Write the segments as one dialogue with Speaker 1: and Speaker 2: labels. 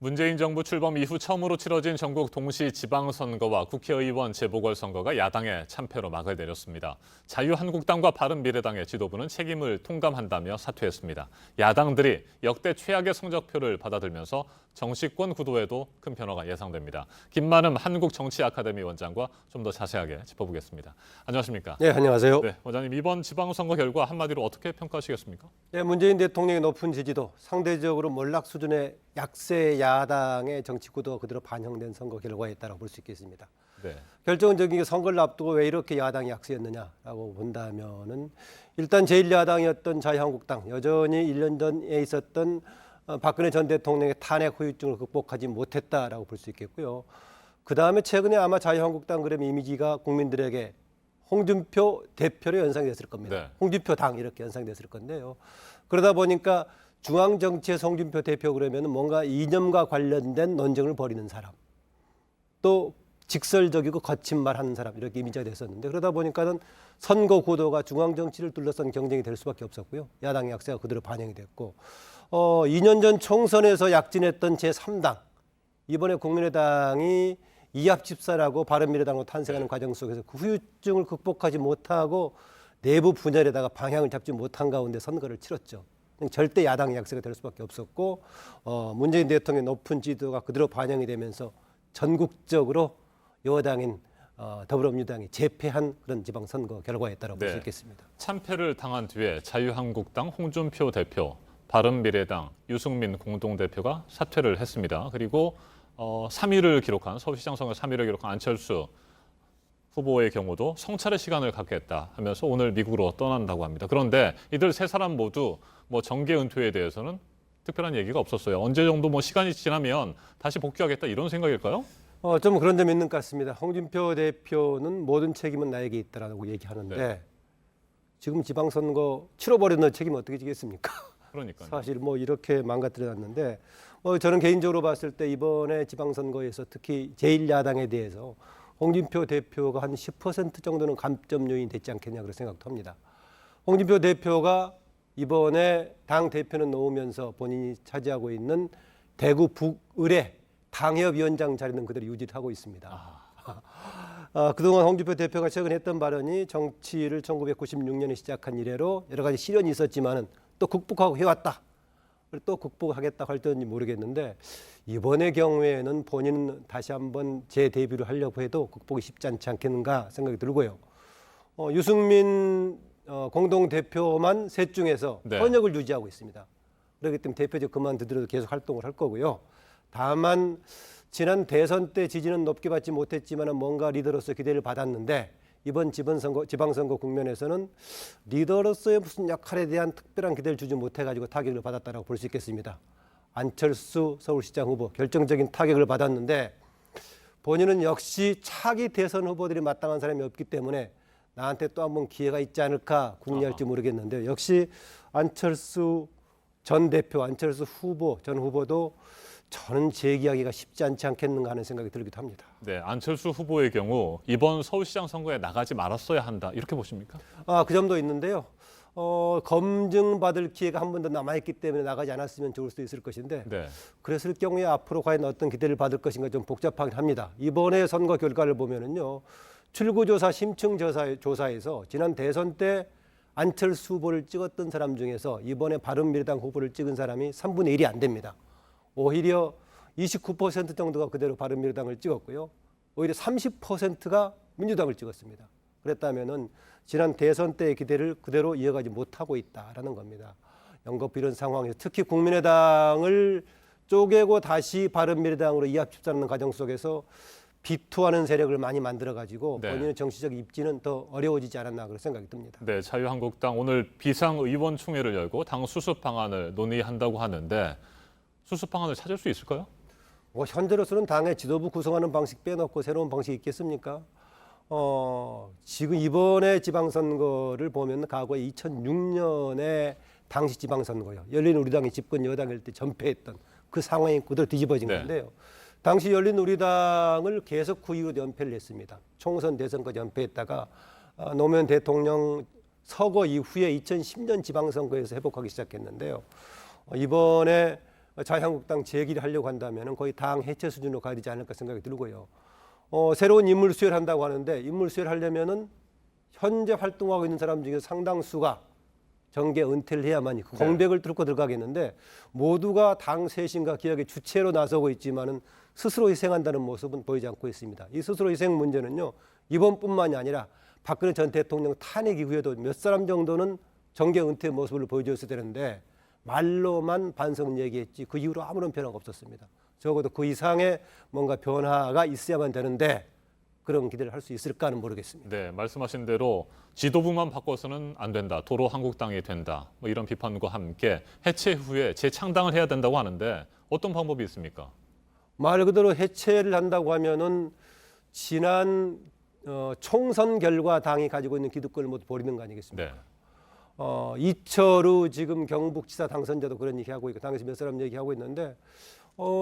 Speaker 1: 문재인 정부 출범 이후 처음으로 치러진 전국 동시 지방선거와 국회의원 재보궐선거가 야당의 참패로 막을 내렸습니다. 자유한국당과 바른미래당의 지도부는 책임을 통감한다며 사퇴했습니다. 야당들이 역대 최악의 성적표를 받아들면서 정치권 구도에도 큰 변화가 예상됩니다. 김만흠 한국정치아카데미 원장과 좀 더 자세하게 짚어보겠습니다. 안녕하십니까?
Speaker 2: 네, 안녕하세요.
Speaker 1: 네, 원장님 이번 지방선거 결과 한마디로 어떻게 평가하시겠습니까?
Speaker 2: 네, 문재인 대통령의 높은 지지도, 상대적으로 몰락 수준의 약세 야당의 정치 구도가 그대로 반영된 선거 결과였다고 볼 수 있겠습니다.
Speaker 1: 네.
Speaker 2: 결정적인 게 선거를 앞두고 왜 이렇게 야당이 약세였느냐라고 본다면은 일단 제1야당이었던 자유한국당, 여전히 1년 전에 있었던 박근혜 전 대통령의 탄핵 후유증을 극복하지 못했다라고 볼 수 있겠고요. 그 다음에 최근에 아마 자유한국당 그러면 이미지가 국민들에게 홍준표 대표로 연상됐을 겁니다.
Speaker 1: 네.
Speaker 2: 홍준표 당 이렇게 연상됐을 건데요. 그러다 보니까 중앙정치의 홍준표 대표 그러면 뭔가 이념과 관련된 논쟁을 벌이는 사람, 또 직설적이고 거친 말 하는 사람 이렇게 이미지가 됐었는데 그러다 보니까는 선거 구도가 중앙정치를 둘러싼 경쟁이 될 수밖에 없었고요. 야당의 약세가 그대로 반영이 됐고 2년 전 총선에서 약진했던 제3당 이번에 국민의당이 이합집산하고 바른미래당으로 탄생하는 과정 속에서 그 후유증을 극복하지 못하고 내부 분열에다가 방향을 잡지 못한 가운데 선거를 치렀죠. 절대 야당의 약세가 될 수밖에 없었고 문재인 대통령의 높은 지도가 그대로 반영이 되면서 전국적으로 여당인 더불어민주당이 재패한 그런 지방선거 결과였다고 볼 수 있겠습니다.
Speaker 1: 참패를 당한 뒤에 자유한국당 홍준표 대표, 바른미래당 유승민 공동대표가 사퇴를 했습니다. 그리고 3위를 기록한 서울시장 선거 3위를 기록한 안철수 후보의 경우도 성찰의 시간을 갖겠다 하면서 오늘 미국으로 떠난다고 합니다. 그런데 이들 세 사람 모두 정계 은퇴에 대해서는 특별한 얘기가 없었어요. 언제 정도 시간이 지나면 다시 복귀하겠다 이런 생각일까요?
Speaker 2: 좀 그런 점이 있는 것 같습니다. 홍준표 대표는 모든 책임은 나에게 있다라고 얘기하는데
Speaker 1: 네.
Speaker 2: 지금 지방선거 치러버린 책임은 어떻게 지겠습니까?
Speaker 1: 그러니까요.
Speaker 2: 사실 이렇게 망가뜨려놨는데 저는 개인적으로 봤을 때 이번에 지방선거에서 특히 제1야당에 대해서 홍준표 대표가 한 10% 정도는 감점 요인이 됐지 않겠냐 그런 생각도 합니다. 홍준표 대표가 이번에 당 대표는 놓으면서 본인이 차지하고 있는 대구 북을의 당협위원장 자리는 그대로 유지하고 있습니다. 그동안 홍준표 대표가 최근에 했던 발언이 정치를 1996년에 시작한 이래로 여러 가지 시련이 있었지만은 또 극복하고 해왔다. 또 극복하겠다 할 때인지 모르겠는데 이번의 경우에는 본인은 다시 한번 재데뷔를 하려고 해도 극복이 쉽지 않지 않겠는가 생각이 들고요. 유승민 공동대표만 셋 중에서 현역을 유지하고 있습니다. 그렇기 때문에 대표직 그만두더라도 계속 활동을 할 거고요. 다만 지난 대선 때 지지는 높게 받지 못했지만 뭔가 리더로서 기대를 받았는데 이번 지방선거 국면에서는 리더로서의 무슨 역할에 대한 특별한 기대를 주지 못해가지고 타격을 받았다고 볼 수 있겠습니다. 안철수 서울시장 후보 결정적인 타격을 받았는데 본인은 역시 차기 대선 후보들이 마땅한 사람이 없기 때문에 나한테 또 한 번 기회가 있지 않을까 궁리할지 모르겠는데 역시 안철수 전 대표, 안철수 후보, 전 후보도 저는 재기하기가 쉽지 않지 않겠는가 하는 생각이 들기도 합니다.
Speaker 1: 네, 안철수 후보의 경우 이번 서울시장 선거에 나가지 말았어야 한다 이렇게 보십니까?
Speaker 2: 그 점도 있는데요. 검증받을 기회가 한 번 더 남아있기 때문에 나가지 않았으면 좋을 수도 있을 것인데 그랬을 경우에 앞으로 과연 어떤 기대를 받을 것인가 좀 복잡하긴 합니다. 이번에 선거 결과를 보면은요. 출구조사 심층조사에서 지난 대선 때 안철수 후보를 찍었던 사람 중에서 이번에 바른미래당 후보를 찍은 사람이 3분의 1이 안 됩니다. 오히려 29% 정도가 그대로 바른미래당을 찍었고요. 오히려 30%가 민주당을 찍었습니다. 그랬다면은 지난 대선 때의 기대를 그대로 이어가지 못하고 있다라는 겁니다. 연거푸 이런 상황에서 특히 국민의당을 쪼개고 다시 바른미래당으로 이합집산하는 과정 속에서 비투하는 세력을 많이 만들어가지고 본인의 정치적 입지는 더 어려워지지 않았나 그런 생각이 듭니다.
Speaker 1: 네, 자유한국당 오늘 비상의원총회를 열고 당 수습 방안을 논의한다고 하는데 수습 방안을 찾을 수 있을까요?
Speaker 2: 현재로서는 당의 지도부 구성하는 방식 빼놓고 새로운 방식이 있겠습니까? 지금 이번에 지방선거를 보면 과거에 2006년에 당시 지방선거요. 열린우리당이 집권 여당일 때 전패했던 그 상황이 그대로 뒤집어진 건데요. 당시 열린우리당을 계속 그 이후 연패를 했습니다. 총선 대선까지 연패했다가 노무현 대통령 서거 이후에 2010년 지방선거에서 회복하기 시작했는데요. 이번에 자유한국당 재기를 하려고 한다면 거의 당 해체 수준으로 가야 되지 않을까 생각이 들고요. 새로운 인물 수혈을 한다고 하는데 인물 수혈을 하려면은 현재 활동하고 있는 사람 중에 상당수가 정계 은퇴를 해야만이 그 공백을 뚫고 들어가겠는데 모두가 당 쇄신과 개혁의 주체로 나서고 있지만은 스스로 희생한다는 모습은 보이지 않고 있습니다. 이 스스로 희생 문제는요 이번뿐만이 아니라 박근혜 전 대통령 탄핵 이후에도 몇 사람 정도는 정계 은퇴 모습을 보여줬어야 되는데 말로만 반성 얘기했지 그 이후로 아무런 변화가 없었습니다. 적어도 그 이상의 뭔가 변화가 있어야만 되는데 그런 기대를 할 수 있을까는 모르겠습니다.
Speaker 1: 네, 말씀하신 대로 지도부만 바꿔서는 안 된다. 도로 한국당이 된다. 뭐 이런 비판과 함께 해체 후에 재창당을 해야 된다고 하는데 어떤 방법이 있습니까?
Speaker 2: 말 그대로 해체를 한다고 하면은 지난 총선 결과 당이 가지고 있는 기득권을 모두 버리는 거 아니겠습니까?
Speaker 1: 네.
Speaker 2: 이철우 지금 경북지사 당선자도 그런 얘기하고 있고 당에서 몇 사람 얘기하고 있는데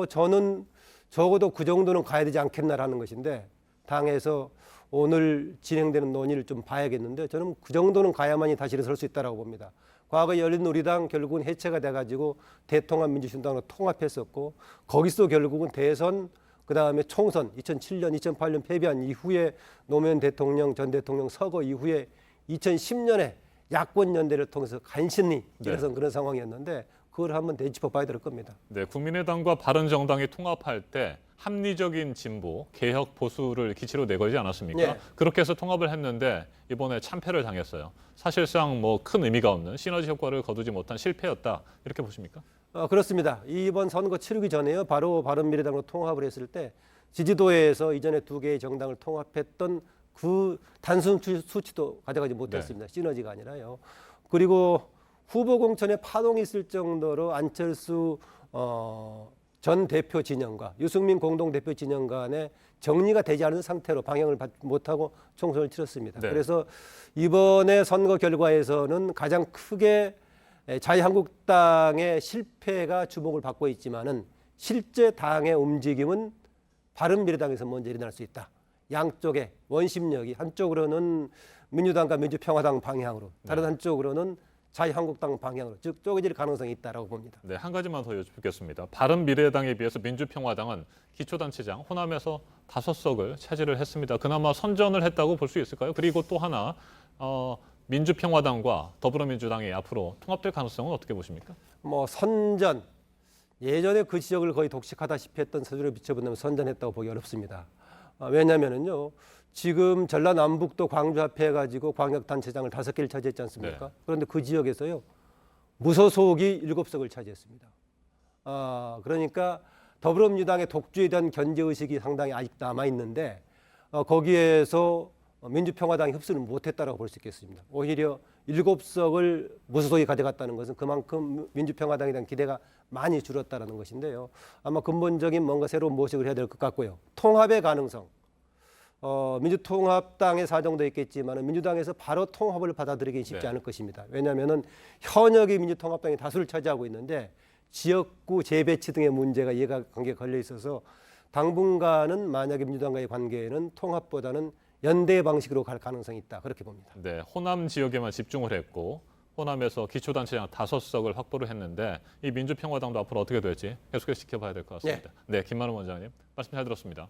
Speaker 2: 저는 적어도 그 정도는 가야 되지 않겠나라는 것인데 당에서 오늘 진행되는 논의를 좀 봐야겠는데 저는 그 정도는 가야만이 다시 일어설 수 있다고 봅니다. 과거 열린우리당 결국은 해체가 돼가지고 대통합민주신당으로 통합했었고 거기서 결국은 대선 그다음에 총선 2007년 2008년 패배한 이후에 노무현 대통령 전 대통령 서거 이후에 2010년에 야권 연대를 통해서 간신히 일어선 그런 상황이었는데 그걸 한번 되짚어 봐야 될 겁니다.
Speaker 1: 네, 국민의당과 바른정당이 통합할 때 합리적인 진보, 개혁, 보수를 기치로 내걸지 않았습니까?
Speaker 2: 네.
Speaker 1: 그렇게 해서 통합을 했는데 이번에 참패를 당했어요. 사실상 뭐 큰 의미가 없는 시너지 효과를 거두지 못한 실패였다. 이렇게 보십니까?
Speaker 2: 그렇습니다. 이번 선거 치르기 전에요. 바로 바른미래당으로 통합을 했을 때 지지도에서 이전에 두 개의 정당을 통합했던 그 단순 수치도 가져가지 못했습니다. 시너지가 아니라요. 그리고 후보 공천에 파동이 있을 정도로 안철수 전 대표 진영과 유승민 공동대표 진영 간에 정리가 되지 않은 상태로 방향을 못하고 총선을 치렀습니다.
Speaker 1: 네.
Speaker 2: 그래서 이번에 선거 결과에서는 가장 크게 자유한국당의 실패가 주목을 받고 있지만은 실제 당의 움직임은 바른미래당에서 먼저 일어날 수 있다. 양쪽의 원심력이 한쪽으로는 민주당과 민주평화당 방향으로 다른 한쪽으로는 자유한국당 방향으로 즉 쪼개질 가능성이 있다라고 봅니다.
Speaker 1: 네, 한 가지만 더 여쭙겠습니다. 바른미래당에 비해서 민주평화당은 기초단체장 호남에서 5석을 차지를 했습니다. 그나마 선전을 했다고 볼 수 있을까요? 그리고 또 하나 민주평화당과 더불어민주당이 앞으로 통합될 가능성은 어떻게 보십니까?
Speaker 2: 뭐 선전 예전에 그 지역을 거의 독식하다시피 했던 서류를 비춰본다면 선전했다고 보기 어렵습니다. 왜냐하면은요 지금 전라남북도 광주 합해가지고 광역단체장을 5개를 차지했지 않습니까?
Speaker 1: 네.
Speaker 2: 그런데 그 지역에서요 무소속이 7석을 차지했습니다. 그러니까 더불어민주당의 독주에 대한 견제의식이 상당히 아직 남아있는데 거기에서 민주평화당이 흡수를 못했다라고 볼 수 있겠습니다. 오히려 7석을 무소속이 가져갔다는 것은 그만큼 민주평화당에 대한 기대가 많이 줄었다는 것인데요. 아마 근본적인 뭔가 새로운 모색을 해야 될 것 같고요. 통합의 가능성. 민주통합당의 사정도 있겠지만 민주당에서 바로 통합을 받아들이기 쉽지 않을 것입니다. 왜냐하면 현역의 민주통합당이 다수를 차지하고 있는데 지역구 재배치 등의 문제가 이해관계가 걸려 있어서 당분간은 만약에 민주당과의 관계에는 통합보다는 연대 방식으로 갈 가능성이 있다. 그렇게 봅니다.
Speaker 1: 네, 호남 지역에만 집중을 했고 호남에서 기초단체장 5석을 확보를 했는데 이 민주평화당도 앞으로 어떻게 될지 계속해서 지켜봐야 될 것 같습니다. 네, 김만우 원장님 말씀 잘 들었습니다.